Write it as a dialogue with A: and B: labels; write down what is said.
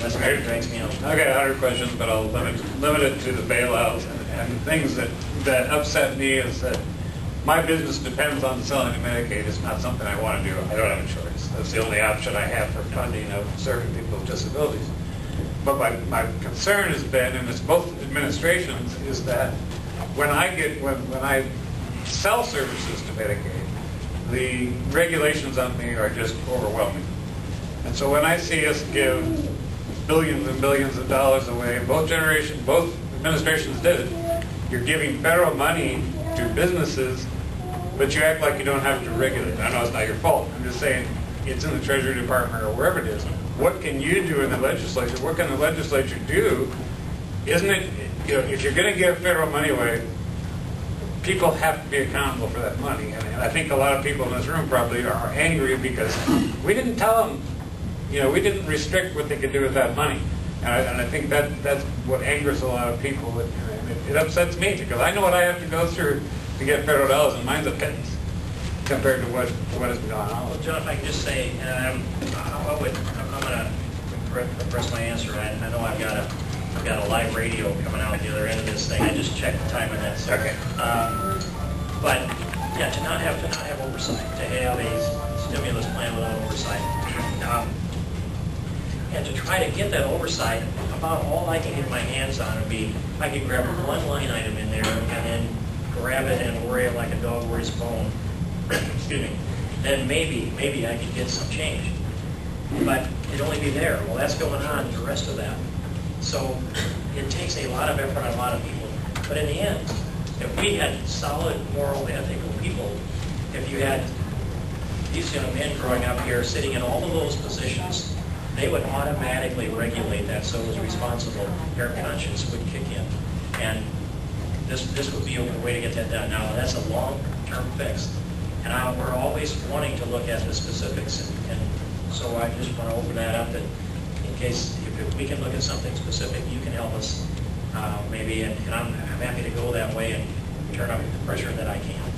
A: That's what drags me out.
B: I got 100 questions, but I'll limit it to the bailouts. And the things that upset me is that my business depends on selling to Medicaid. It's not something I want to do. I don't have a choice. That's the only option I have for funding of serving people with disabilities. But my concern has been, and it's both administrations, is that when I sell services to Medicaid, the regulations on me are just overwhelming. And so when I see us give billions and billions of dollars away, both administrations did it, you're giving federal money to businesses, but you act like you don't have to regulate. I know it's not your fault. I'm just saying it's in the Treasury Department or wherever it is. What can you do in the legislature? What can the legislature do? Isn't it, if you're going to give federal money away, people have to be accountable for that money. And I think a lot of people in this room probably are angry because we didn't tell them, we didn't restrict what they could do with that money. And I think that's what angers a lot of people. It upsets me because I know what I have to go through to get federal dollars, and mine's a pittance compared to what has gone on.
A: Well, John, if I can just say, and I'm going to press my answer. I know I've got a live radio coming out the other end of this thing. I just checked the time on that. So,
B: okay.
A: But yeah, to not have oversight, to have a stimulus plan without oversight, and to try to get that oversight, about all I can get my hands on would be I could grab one line item in there and then grab it and worry it like a dog worries a bone. Excuse me. Then maybe I could get some change. But it'd only be there. Well, that's going on the rest of that. So it takes a lot of effort on a lot of people. But in the end, if we had solid, moral, ethical people, if you had these young men growing up here sitting in all of those positions, they would automatically regulate that so it was responsible. Their conscience would kick in. And this would be a way to get that done. Now, that's a long-term fix. And we're always wanting to look at the specifics. And so I just want to open that up that in case if we can look at something specific, you can help us maybe. And I'm happy to go that way and turn up the pressure that I can.